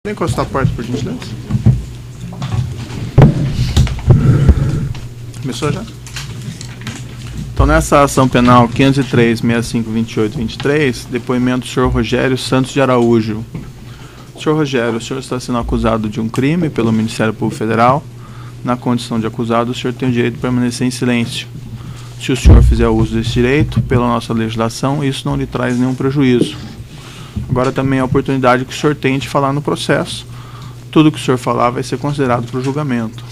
Vem encostar a porta, por gentileza. Começou já? Então, nessa ação penal 503-6528-23, depoimento do senhor Rogério Santos de Araújo. Senhor Rogério, o senhor está sendo acusado de um crime pelo Ministério Público Federal. Na condição de acusado, o senhor tem o direito de permanecer em silêncio. Se o senhor fizer uso desse direito, pela nossa legislação, isso não lhe traz nenhum prejuízo. Agora também é a oportunidade que o senhor tem de falar no processo. Tudo que o senhor falar vai ser considerado para o julgamento.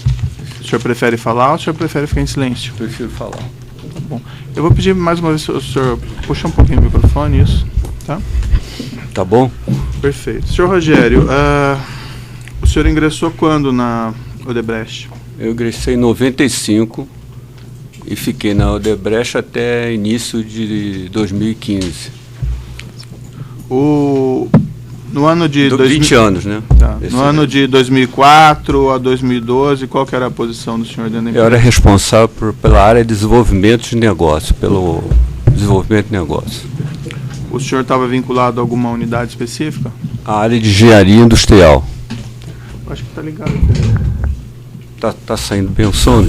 O senhor prefere falar ou o senhor prefere ficar em silêncio? Prefiro falar. Tá bom. Eu vou pedir mais uma vez se o senhor puxa um pouquinho o microfone, isso, tá? Tá bom? Perfeito. Senhor Rogério, o senhor ingressou quando na Odebrecht? Eu ingressei em 95 e fiquei na Odebrecht até início de 2015. No ano de 20 anos, né? Tá. No ano de 2004 a 2012, qual que era a posição do senhor dentro da empresa? Eu era responsável pela área de desenvolvimento de negócio, pelo desenvolvimento de negócio. O senhor estava vinculado a alguma unidade específica? A área de engenharia industrial. Acho que está ligado. Tá saindo bem o som?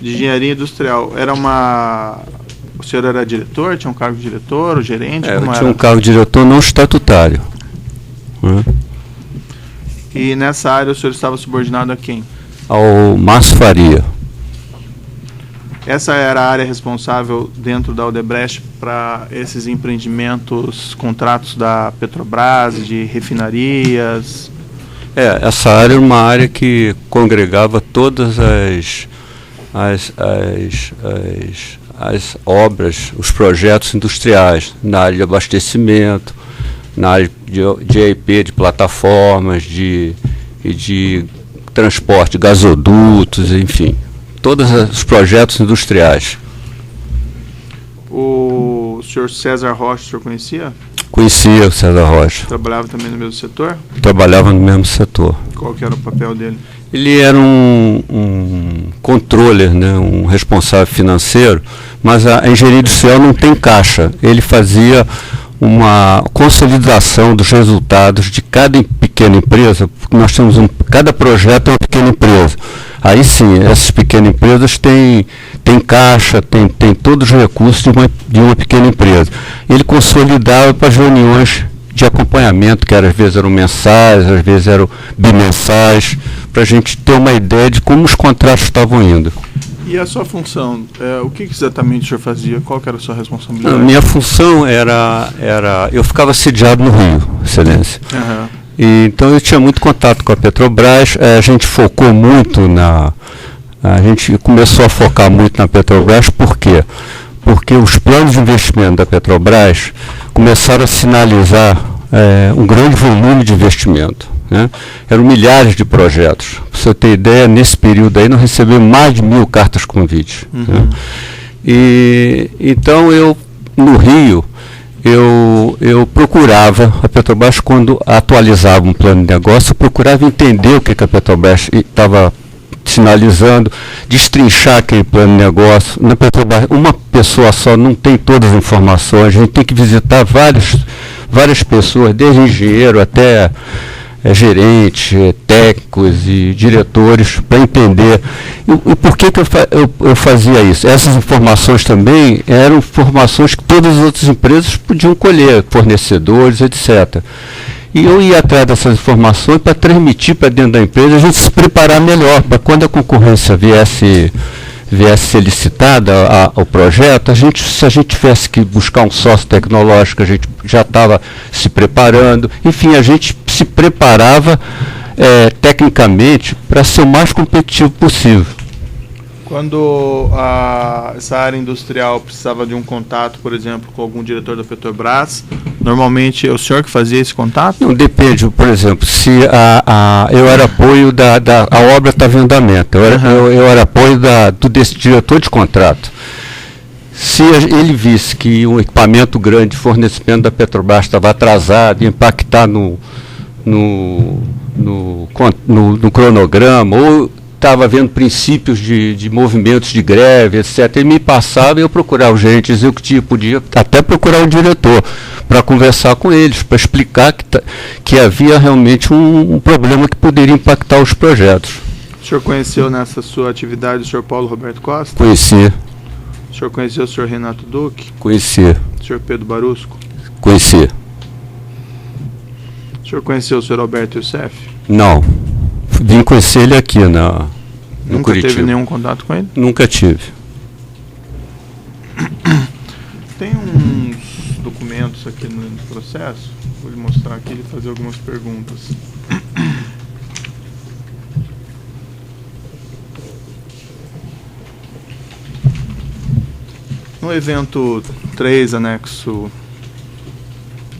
De engenharia industrial. Era uma... O senhor era diretor? Tinha um cargo de diretor, ou gerente? Eu tinha um cargo de diretor não estatutário. E nessa área o senhor estava subordinado a quem? Ao Márcio Faria. Essa era a área responsável dentro da Odebrecht para esses empreendimentos, contratos da Petrobras, de refinarias? Essa área era uma área que congregava todas as obras, os projetos industriais na área de abastecimento, na área de EIP, de plataformas, de transporte, gasodutos, enfim, todos os projetos industriais. O senhor César Rocha, o senhor conhecia? Conhecia o César Rocha. Trabalhava também no mesmo setor? Trabalhava no mesmo setor. Qual que era o papel dele? Ele era um controller, né, um responsável financeiro, mas a engenharia industrial não tem caixa. Ele fazia uma consolidação dos resultados de cada pequena empresa, porque nós temos cada projeto é uma pequena empresa. Aí sim, essas pequenas empresas têm caixa, tem todos os recursos de uma pequena empresa. Ele consolidava para as reuniões de acompanhamento, que às vezes eram mensais, às vezes eram bimensais, para a gente ter uma ideia de como os contratos estavam indo. E a sua função? O que exatamente o senhor fazia? Qual que era a sua responsabilidade? A minha função era eu ficava sediado no Rio, Excelência. Uhum. Então eu tinha muito contato com a Petrobras, a gente focou muito a gente começou a focar muito na Petrobras, por quê? Porque os planos de investimento da Petrobras começaram a sinalizar um grande volume de investimento, né? Eram milhares de projetos. Para você ter ideia, nesse período aí nós recebemos mais de 1000 cartas convite. Uhum. Né? E então no Rio, eu procurava, a Petrobras quando atualizava um plano de negócio, eu procurava entender o que a Petrobras estava sinalizando, destrinchar aquele plano de negócio. Na Petrobras, uma pessoa só não tem todas as informações, a gente tem que visitar várias pessoas, desde engenheiro até gerente, técnicos e diretores, para entender. E por que eu fazia isso? Essas informações também eram informações que todas as outras empresas podiam colher, fornecedores, etc. E eu ia atrás dessas informações para transmitir para dentro da empresa, a gente se preparar melhor, para quando a concorrência viesse ser licitada ao projeto, se a gente tivesse que buscar um sócio tecnológico, a gente já estava se preparando. Enfim, a gente se preparava tecnicamente para ser o mais competitivo possível. Quando essa área industrial precisava de um contato, por exemplo, com algum diretor da Petrobras, normalmente é o senhor que fazia esse contato? Não, depende. Por exemplo, se eu era apoio a obra estava em andamento, eu era apoio desse diretor de contrato. Se ele visse que um equipamento grande de fornecimento da Petrobras estava atrasado, ia impactar no cronograma, ou estava havendo princípios de movimentos de greve, etc. Ele me passava e eu procurava o gerente executivo, podia até procurar o diretor, para conversar com eles, para explicar que havia realmente um problema que poderia impactar os projetos. O senhor conheceu nessa sua atividade o senhor Paulo Roberto Costa? Conheci. O senhor conheceu o senhor Renato Duque? Conheci. O senhor Pedro Barusco? Conheci. O senhor conheceu o senhor Alberto Youssef? Não. Vim conhecer ele aqui no Nunca Curitiba. teve nenhum contato com ele? Nunca tive. Tem uns documentos aqui no processo, vou lhe mostrar aqui e fazer algumas perguntas. No evento 3, anexo,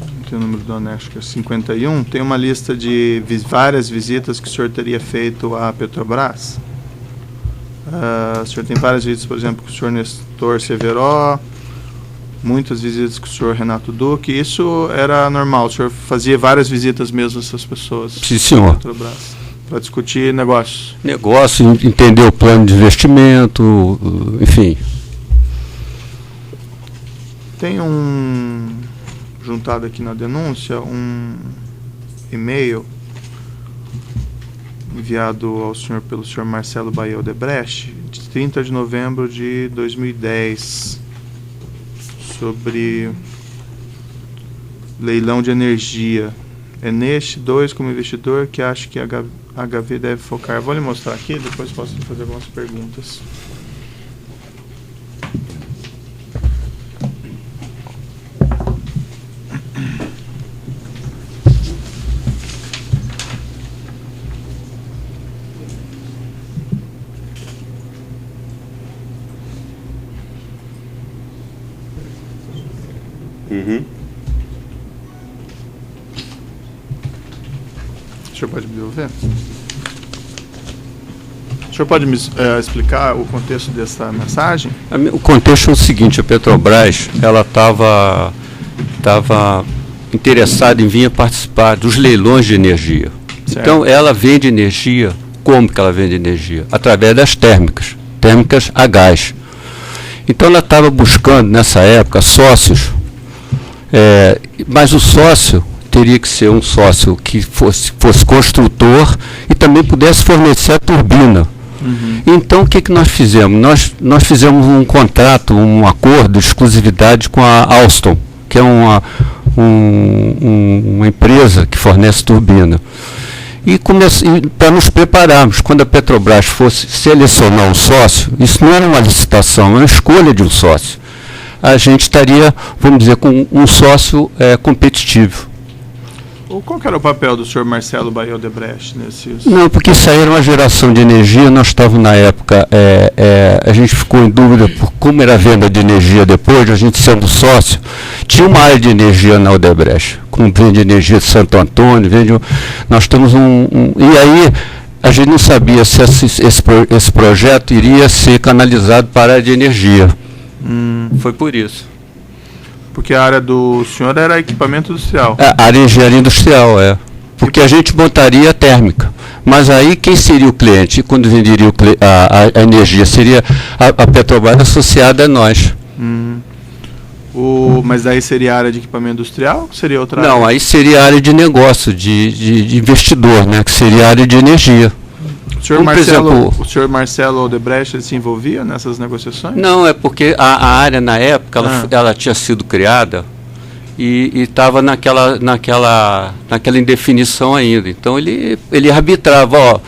não tem o número do anexo, que é 51, tem uma lista de várias visitas que o senhor teria feito à Petrobras. O senhor tem várias visitas, por exemplo, com o senhor Nestor Severo, muitas visitas com o senhor Renato Duque. Isso era normal, o senhor fazia várias visitas mesmo a essas pessoas? Sim, senhor. Para discutir negócios? Negócio, entender o plano de investimento, enfim. Tem juntado aqui na denúncia, um e-mail enviado ao senhor pelo senhor Marcelo Baia Odebrecht, de 30 de novembro de 2010, sobre leilão de energia. É neste 2, como investidor, que acho que a HV deve focar. Vou lhe mostrar aqui, depois posso fazer algumas perguntas. O senhor pode me devolver? O senhor pode me explicar o contexto dessa mensagem? O contexto é o seguinte: a Petrobras ela estava interessada em vir participar dos leilões de energia. Certo. Então ela vende energia. Como que ela vende energia? Através das térmicas a gás. Então ela estava buscando nessa época sócios, mas o sócio teria que ser um sócio que fosse construtor e também pudesse fornecer a turbina. Uhum. Então, o que nós fizemos? Nós fizemos um contrato, um acordo de exclusividade com a Alstom, que é uma empresa que fornece turbina. E para nos prepararmos, quando a Petrobras fosse selecionar um sócio, isso não era uma licitação, era uma escolha de um sócio. A gente estaria, vamos dizer, com um sócio competitivo. Qual que era o papel do senhor Marcelo Baia Odebrecht nesses? Não, porque isso aí era uma geração de energia. Nós estávamos na época, a gente ficou em dúvida por como era a venda de energia depois, a gente sendo sócio. Tinha uma área de energia na Odebrecht, como vende energia de Santo Antônio, nós temos e aí a gente não sabia se esse projeto iria ser canalizado para a área de energia. Foi por isso. Porque a área do senhor era equipamento industrial. A área de engenharia industrial, Porque a gente montaria a térmica. Mas aí quem seria o cliente? Quando venderia a energia? Seria a Petrobras associada a nós. Mas aí seria a área de equipamento industrial? Ou seria outra área? Não, aí seria a área de negócio, de investidor, né? Que seria a área de energia. O senhor Marcelo Odebrecht se envolvia nessas negociações? Não, é porque a área na época ela tinha sido criada e estava naquela indefinição ainda. Então ele arbitrava,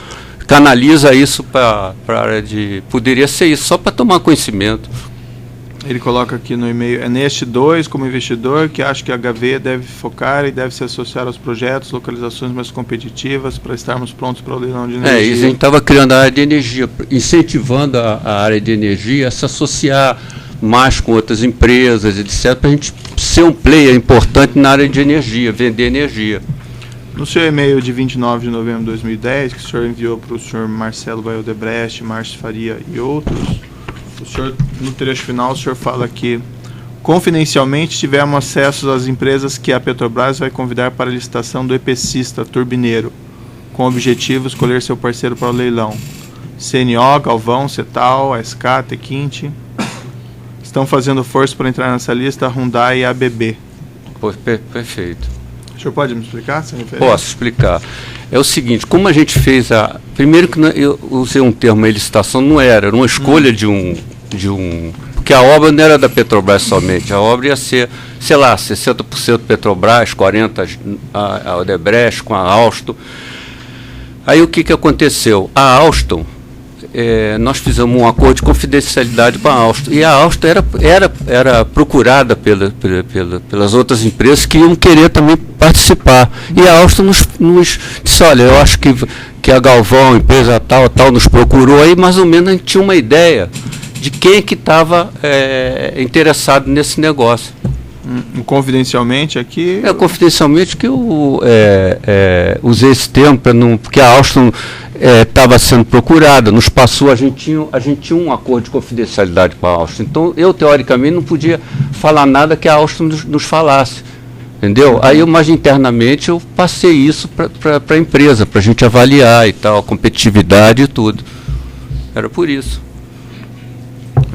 canaliza isso para a área de... Poderia ser isso, só para tomar conhecimento. Ele coloca aqui no e-mail, é neste 2, como investidor, que acho que a HV deve focar e deve se associar aos projetos, localizações mais competitivas, para estarmos prontos para o leilão de energia. A gente estava criando a área de energia, incentivando a área de energia a se associar mais com outras empresas, etc., para a gente ser um player importante na área de energia, vender energia. No seu e-mail de 29 de novembro de 2010, que o senhor enviou para o senhor Marcelo Baia Odebrecht, Márcio Faria e outros, o senhor, no trecho final, o senhor fala que confidencialmente tivemos acesso às empresas que a Petrobras vai convidar para a licitação do EPCista turbineiro, com o objetivo de escolher seu parceiro para o leilão. CNO, Galvão, Cetal, ASK, Tequinte. Estão fazendo força para entrar nessa lista Hyundai e ABB. Perfeito. O senhor pode me explicar essa referência? Posso explicar. É o seguinte, como a gente fez a... Primeiro que eu usei um termo, a licitação, não era uma escolha de um... Porque a obra não era da Petrobras somente, a obra ia ser, sei lá, 60% Petrobras, 40% a Odebrecht com a Alstom. Aí o que aconteceu? A Alstom, nós fizemos um acordo de confidencialidade com a Alstom, e a Alstom era procurada pelas outras empresas que iam querer também participar. E a Alstom nos disse, olha, eu acho que a Galvão, empresa tal, nos procurou, aí mais ou menos a gente tinha uma ideia de quem que estava interessado nesse negócio. Confidencialmente aqui? Confidencialmente que eu usei esse termo, porque a Alstom estava sendo procurada, nos passou, a gente tinha um acordo de confidencialidade com a Alstom. Então, eu, teoricamente, não podia falar nada que a Alstom nos falasse. Entendeu? Aí, mais internamente, eu passei isso para a empresa, para a gente avaliar e tal, a competitividade e tudo. Era por isso.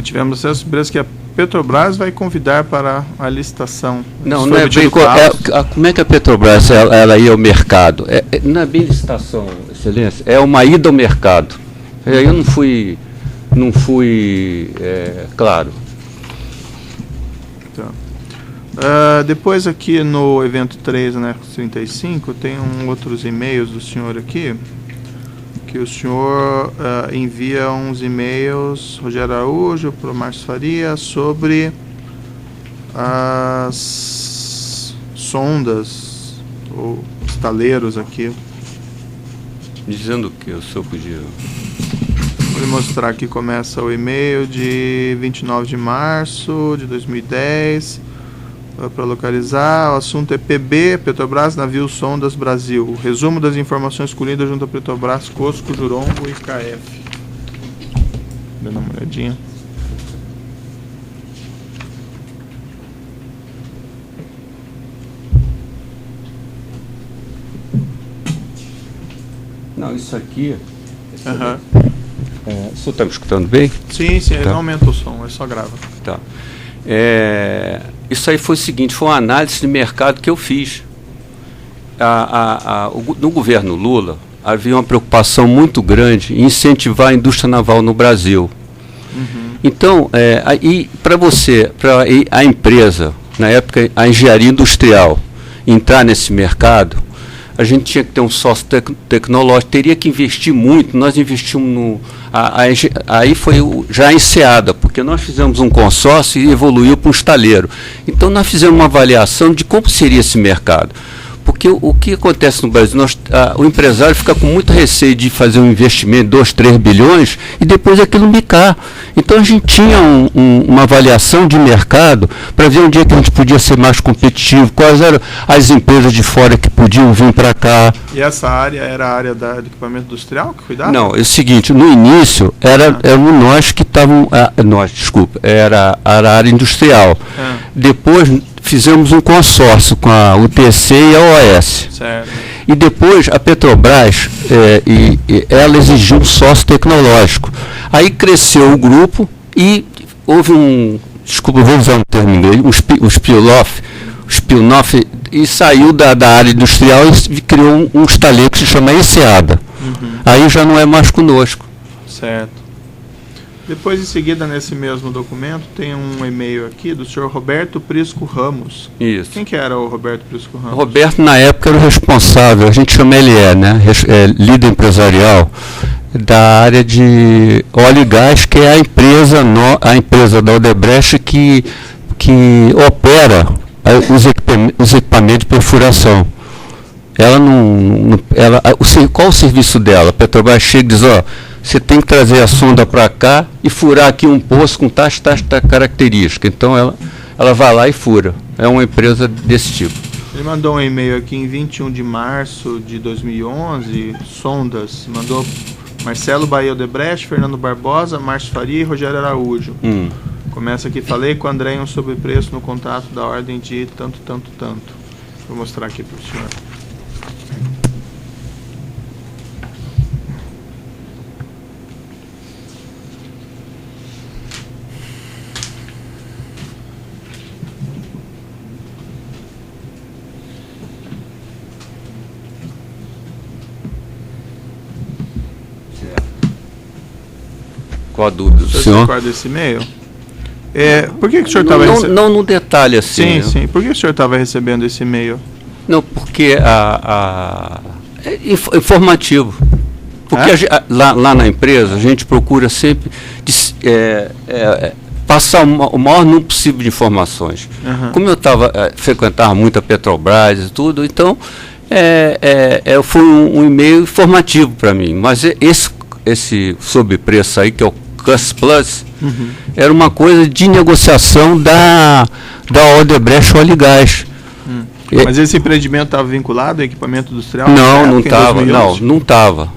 Tivemos essa surpresa que a Petrobras vai convidar para a licitação. Não é bem... como é que a Petrobras ela ia ao mercado? Não é bem licitação, Excelência, é uma ida ao mercado. Eu não fui claro. Então, depois aqui no evento 3, né, 35, tem outros e-mails do senhor aqui, que o senhor envia uns e-mails, Rogério Araújo, para o Márcio Faria, sobre as sondas ou estaleiros aqui. Dizendo que o senhor podia... Vou mostrar aqui, começa o e-mail de 29 de março de 2010. Para localizar, o assunto é PB, Petrobras, Navio Sondas Brasil. Resumo das informações colhidas junto a Petrobras, Cosco, Jurongo e KF. Dando uma olhadinha. Não, isso aqui... Uhum. O senhor está me escutando bem? Sim, tá. Não aumenta o som, só grava. Tá. Isso aí foi o seguinte, foi uma análise de mercado que eu fiz. No governo Lula, havia uma preocupação muito grande em incentivar a indústria naval no Brasil. Uhum. Então, para a empresa, na época, a engenharia industrial, entrar nesse mercado, a gente tinha que ter um sócio tecnológico, teria que investir muito. Nós investimos aí foi já a enseada, porque nós fizemos um consórcio e evoluiu para um estaleiro. Então nós fizemos uma avaliação de como seria esse mercado. Porque o que acontece no Brasil, o empresário fica com muito receio de fazer um investimento de 2, 3 bilhões e depois aquilo bicar. Então a gente tinha uma avaliação de mercado para ver onde é que a gente podia ser mais competitivo, quais eram as empresas de fora que podiam vir para cá. E essa área era a área do equipamento industrial que cuidava? Não, é o seguinte, no início éramos nós que estavam... era a área industrial. Depois fizemos um consórcio com a UTC e a OAS. Certo. E depois a Petrobras, ela exigiu um sócio tecnológico. Aí cresceu o grupo e houve vou usar um termo inglês, um spin-off, e saiu da área industrial e criou um estaleiro que se chama Enseada. Uhum. Aí já não é mais conosco. Certo. Depois, em seguida, nesse mesmo documento, tem um e-mail aqui do senhor Roberto Prisco Ramos. Isso. Quem que era o Roberto Prisco Ramos? Roberto, na época, era o responsável, a gente chama ele né? Líder empresarial da área de óleo e gás, que é a empresa da Odebrecht que opera os equipamentos de perfuração. Qual o serviço dela? A Petrobras chega e diz, você tem que trazer a sonda para cá e furar aqui um poço com tais características. Então ela vai lá e fura. É uma empresa desse tipo. Ele mandou um e-mail aqui em 21 de março de 2011, sondas, mandou Marcelo Bahia Odebrecht, Fernando Barbosa, Márcio Faria e Rogério Araújo. Começa aqui, falei com o André um sobrepreço no contrato da ordem de tanto. Vou mostrar aqui para o senhor. Qual a dúvida do O senhor se senhor? recorda desse e-mail? Por que o senhor estava recebendo? Não no detalhe assim. Sim, né? sim. Por que o senhor estava recebendo esse e-mail? Não, porque é informativo. Porque lá na empresa a gente procura sempre passar o maior número possível de informações. Uhum. Como eu frequentava muito a Petrobras e tudo, então foi um e-mail informativo para mim. Mas esse sobrepreço aí, que é o Cost Plus, era uma coisa de negociação da Odebrecht Óleo e Gás. Mas esse empreendimento estava vinculado ao equipamento industrial? Não estava.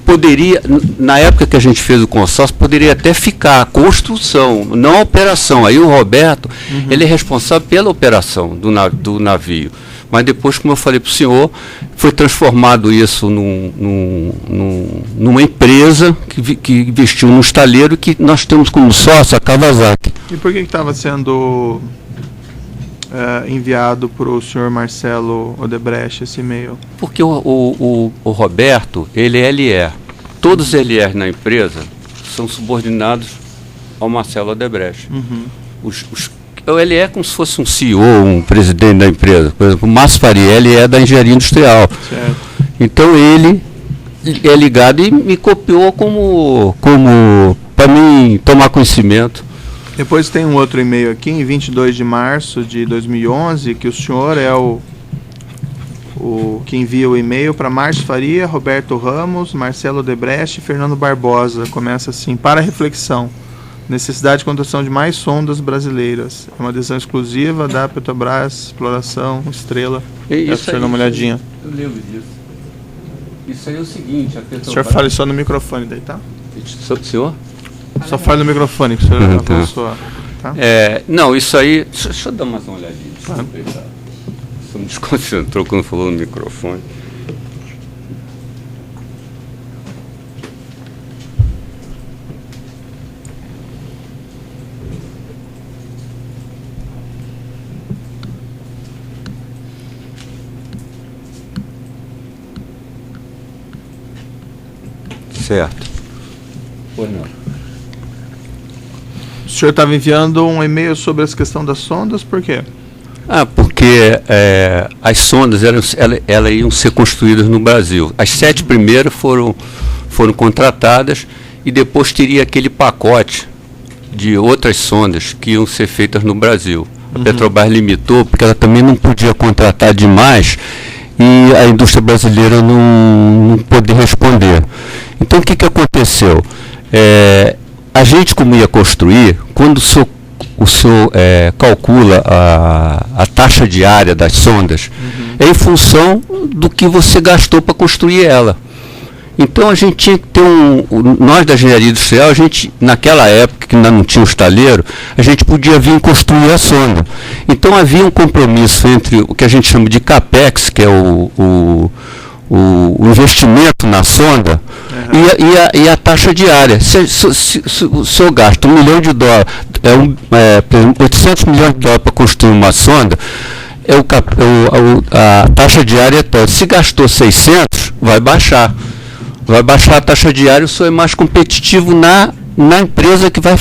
Poderia, na época que a gente fez o consórcio, poderia até ficar a construção, não a operação. Aí o Roberto, ele é responsável pela operação do navio. Mas depois, como eu falei para o senhor, foi transformado isso numa empresa que investiu num estaleiro que nós temos como sócio a Kawasaki. E por que estava sendo enviado para o senhor Marcelo Odebrecht esse e-mail? Porque o Roberto, ele é LR. Todos os LR na empresa são subordinados ao Marcelo Odebrecht. O LE é como se fosse um CEO, um presidente da empresa. Por exemplo, o Márcio Faria, ele é da engenharia industrial. Certo. Então ele é ligado e me copiou como para mim tomar conhecimento. Depois tem um outro e-mail aqui, em 22 de março de 2011, que o senhor é o que envia o e-mail para Márcio Faria, Roberto Ramos, Marcelo Odebrecht e Fernando Barbosa. Começa assim: para reflexão. Necessidade de construção de mais sondas brasileiras. É uma decisão exclusiva da Petrobras, Exploração, Estrela. Isso aí, dá uma olhadinha. Eu lembro disso. Isso aí é o seguinte, a Petrobras... O senhor fale só no microfone daí, tá? Senhor? Só fale no microfone, que o senhor avançou. Tá? Não, isso aí... Deixa eu dar mais uma olhadinha. Você me desconcentrou quando falou no microfone. Certo. Pois não. O senhor estava enviando um e-mail sobre essa questão das sondas, por quê? Porque as sondas elas iam ser construídas no Brasil. As 7 primeiras foram contratadas e depois teria aquele pacote de outras sondas que iam ser feitas no Brasil. A Petrobras limitou porque ela também não podia contratar demais e a indústria brasileira não poder responder. Então, o que aconteceu? A gente, como ia construir, quando o senhor calcula a taxa diária das sondas, é em função do que você gastou para construir ela. Então, a gente tinha que ter nós da engenharia industrial, a gente, naquela época, que ainda não tinha o estaleiro, a gente podia vir construir a sonda. Então, havia um compromisso entre o que a gente chama de CAPEX, que é o investimento na sonda, e a taxa diária. Se o senhor gasta $1 milhão, por exemplo, 800 milhões de dólares para construir uma sonda, a taxa diária é toda. Se gastou 600, vai baixar. Vai baixar a taxa diária, o senhor é mais competitivo na empresa que vai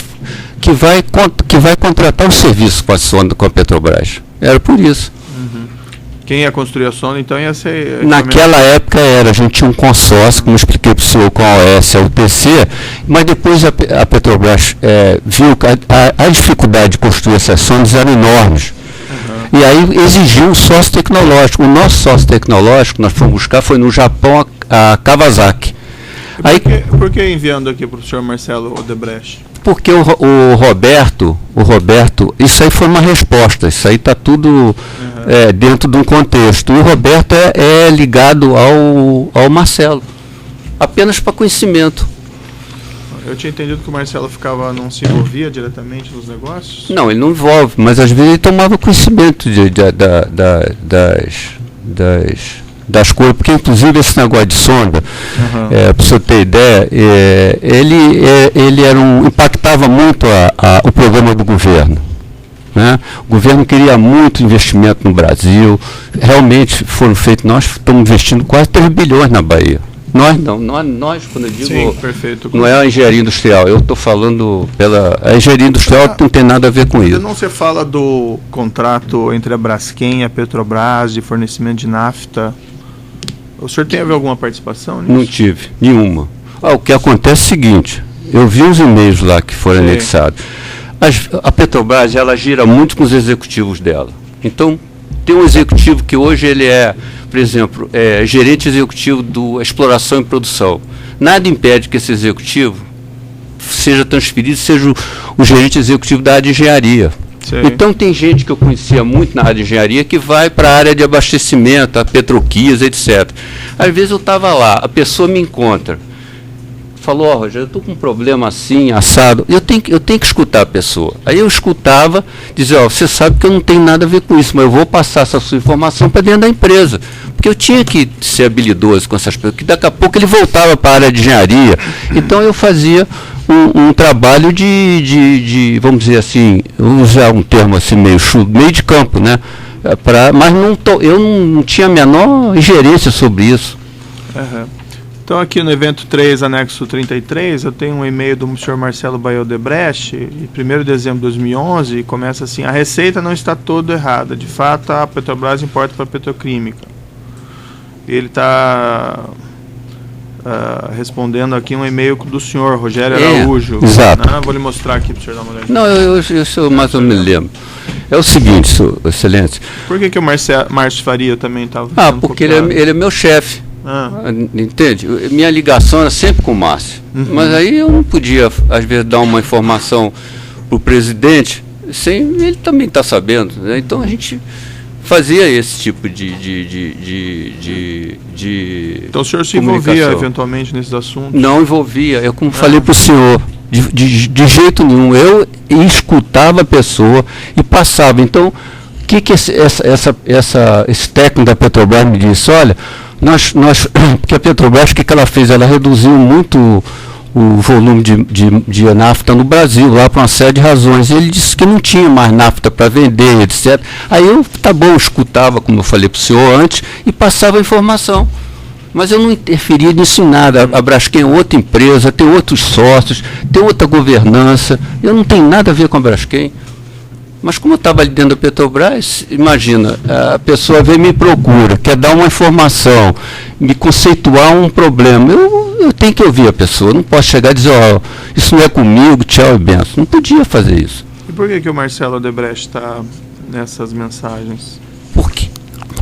contratar o serviço com a sonda, com a Petrobras. Era por isso. Quem ia construir a sonda, então, ia ser... Naquela época a gente tinha um consórcio, como eu expliquei para o senhor, com a OS e a UTC, mas depois a Petrobras viu que a dificuldade de construir essas sondas era enormes. E aí exigiu um sócio tecnológico. O nosso sócio tecnológico que nós fomos buscar foi no Japão, a Kawasaki. Por que enviando aqui para o senhor Marcelo Odebrecht? Porque o Roberto, isso aí foi uma resposta, isso aí está tudo dentro de um contexto. E o Roberto é ligado ao Marcelo, apenas para conhecimento. Eu tinha entendido que o Marcelo não se envolvia diretamente nos negócios? Não, ele não envolve, mas às vezes ele tomava conhecimento das coisas, porque inclusive esse negócio de sonda, para você ter ideia, ele impactava muito o programa do governo. Né? O governo queria muito investimento no Brasil, realmente foram feitos, nós estamos investindo quase 3 bilhões na Bahia. Nós, quando eu digo, Sim, perfeito. não é a engenharia industrial, eu estou falando a engenharia industrial não tem nada a ver com isso. Não se fala do contrato entre a Braskem e a Petrobras de fornecimento de nafta. O senhor teve alguma participação nisso? Não tive, nenhuma. O que acontece é o seguinte, eu vi os e-mails lá que foram anexados. A Petrobras, ela gira muito com os executivos dela. Então, tem um executivo que hoje ele é, por exemplo, gerente executivo da exploração e produção. Nada impede que esse executivo seja transferido, seja o gerente executivo da área de engenharia. Sim. Então tem gente que eu conhecia muito na área de engenharia que vai para a área de abastecimento, a Petroquias, etc. Às vezes eu estava lá, a pessoa me encontra, falou, Rogério, eu estou com um problema assim, assado, eu tenho que escutar a pessoa. Aí eu escutava, dizia, você sabe que eu não tenho nada a ver com isso, mas eu vou passar essa sua informação para dentro da empresa. Porque eu tinha que ser habilidoso com essas pessoas, que daqui a pouco ele voltava para a área de engenharia. Então eu fazia um trabalho de, vamos dizer assim, usar um termo assim meio de campo, né? Mas eu não tinha a menor ingerência sobre isso. Uhum. Então, aqui no evento 3, anexo 33, eu tenho um e-mail do senhor Marcelo Baio Odebrecht, de 1º de dezembro de 2011, e começa assim: a receita não está toda errada. De fato, a Petrobras importa para a petroquímica. Ele está respondendo aqui um e-mail do senhor Rogério Araújo. Exato. Vou lhe mostrar aqui para o senhor dar uma olhada. Não, eu mais ou menos lembro. É o seguinte, excelência. Por que o Márcio Faria também estava porque ele é meu chefe. Entende? Minha ligação era sempre com o Márcio. Mas aí eu não podia, às vezes, dar uma informação para o presidente sem ele também estar sabendo, né? Então a gente fazia esse tipo de Então o senhor se envolvia eventualmente nesses assuntos? Não envolvia. Eu, como falei para o senhor, de jeito nenhum. Eu escutava a pessoa e passava. Então, o que esse técnico da Petrobras me disse? Olha, porque a Petrobras, o que ela fez? Ela reduziu muito o volume de nafta no Brasil, lá por uma série de razões. Ele disse que não tinha mais nafta para vender, etc. Aí eu, escutava, como eu falei para o senhor antes, e passava a informação. Mas eu não interferia nisso em nada. A Braskem é outra empresa, tem outros sócios, tem outra governança. Eu não tenho nada a ver com a Braskem. Mas como eu estava ali dentro da Petrobras, imagina, a pessoa vem e me procura, quer dar uma informação, me conceituar um problema. Eu tenho que ouvir a pessoa, não posso chegar e dizer, isso não é comigo, tchau e benção. Não podia fazer isso. E por que o Marcelo Odebrecht está nessas mensagens?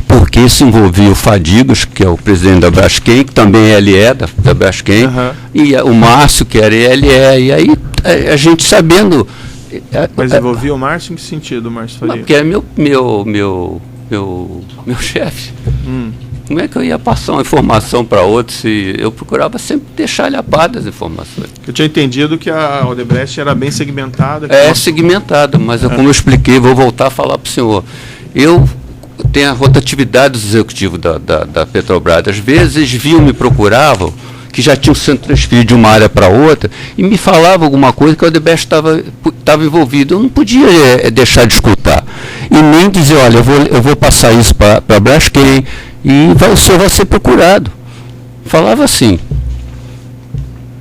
Porque isso envolvia o Fadigas, que é o presidente da Braskem, que também é LE da Braskem, e o Márcio, que era LE, e aí a gente sabendo... Mas envolvia o Márcio em que sentido, Márcio Faria? Porque é meu chefe. Como é que eu ia passar uma informação para outro se eu procurava sempre deixar ele a par das informações? Eu tinha entendido que a Odebrecht era bem segmentada. Segmentada, mas como eu expliquei, vou voltar a falar para o senhor. Eu tenho a rotatividade dos executivos da Petrobras. Às vezes eles me procuravam, que já tinham sido transferidos de uma área para outra, e me falava alguma coisa que o Odebrecht estava envolvido. Eu não podia deixar de escutar. E nem dizer, olha, eu vou passar isso para a Braskem e o senhor vai ser procurado. Falava assim.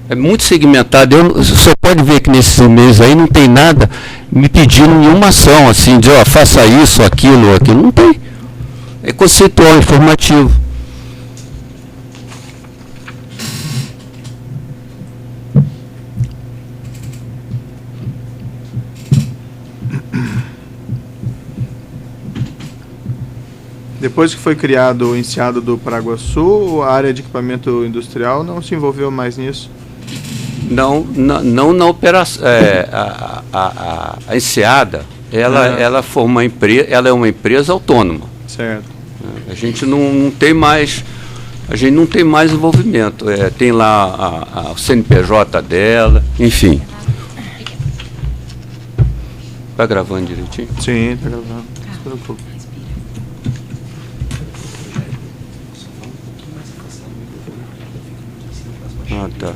É muito segmentado. O senhor pode ver que nesses e-mails aí não tem nada me pedindo nenhuma ação, assim, de faça isso, aquilo. Não tem. É conceitual, informativo. Depois que foi criado o Enseado do Paraguaçu, a área de equipamento industrial não se envolveu mais nisso? Não na operação. A Enseada, ela foi uma empresa, ela é uma empresa autônoma. Certo. A gente não tem mais envolvimento. Tem lá o CNPJ dela, enfim. Está gravando direitinho? Sim, está gravando. Não se preocupe. Ah, tá.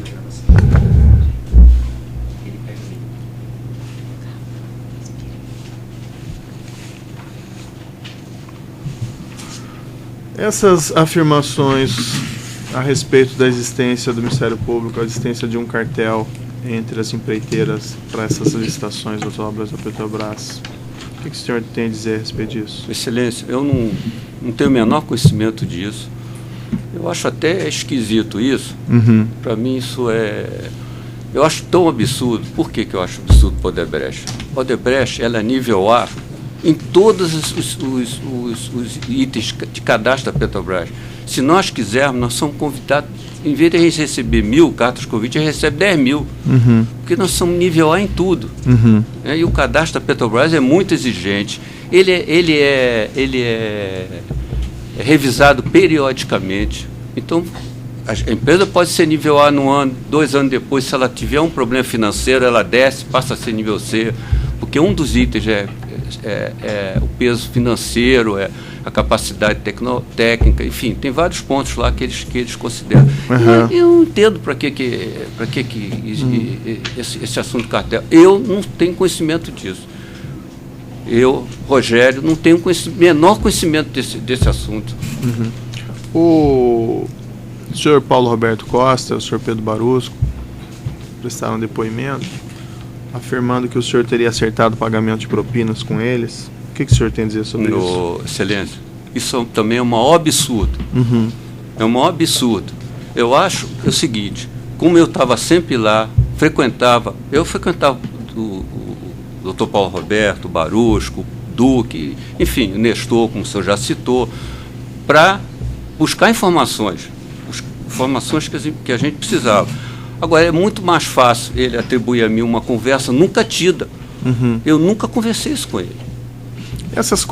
Essas afirmações A respeito da existência do Ministério Público, a existência de um cartel entre as empreiteiras para essas licitações das obras da Petrobras. O que o senhor tem a dizer a respeito disso? Excelência, eu não tenho o menor conhecimento disso. Eu acho até esquisito isso. Para mim isso eu acho tão absurdo. Por que eu acho absurdo o Odebrecht? O Odebrecht, ela é nível A em todos os itens de cadastro da Petrobras. Se nós quisermos, nós somos convidados, em vez de a gente receber 1.000 cartas de convite, a gente recebe 10.000. Porque nós somos nível A em tudo. E o cadastro da Petrobras é muito exigente. Ele é revisado periodicamente. Então, a empresa pode ser nível A no ano, 2 anos depois, se ela tiver um problema financeiro, ela desce, passa a ser nível C, porque um dos itens é o peso financeiro, é a capacidade técnica, enfim, tem vários pontos lá que eles consideram. Eu não entendo para que esse assunto do cartel. Eu não tenho conhecimento disso. Eu, Rogério, não tenho menor conhecimento desse assunto. O senhor Paulo Roberto Costa, o senhor Pedro Barusco prestaram depoimento afirmando que o senhor teria acertado o pagamento de propinas com eles. O que o senhor tem a dizer sobre isso? Excelência, isso também é um maior absurdo. É um maior absurdo. Eu acho o seguinte, como eu estava sempre lá, eu frequentava o doutor Paulo Roberto, o Barusco, o Duque, enfim, o Nestor, como o senhor já citou, para buscar informações que a gente precisava. Agora, é muito mais fácil ele atribuir a mim uma conversa nunca tida. Eu nunca conversei isso com ele. Essas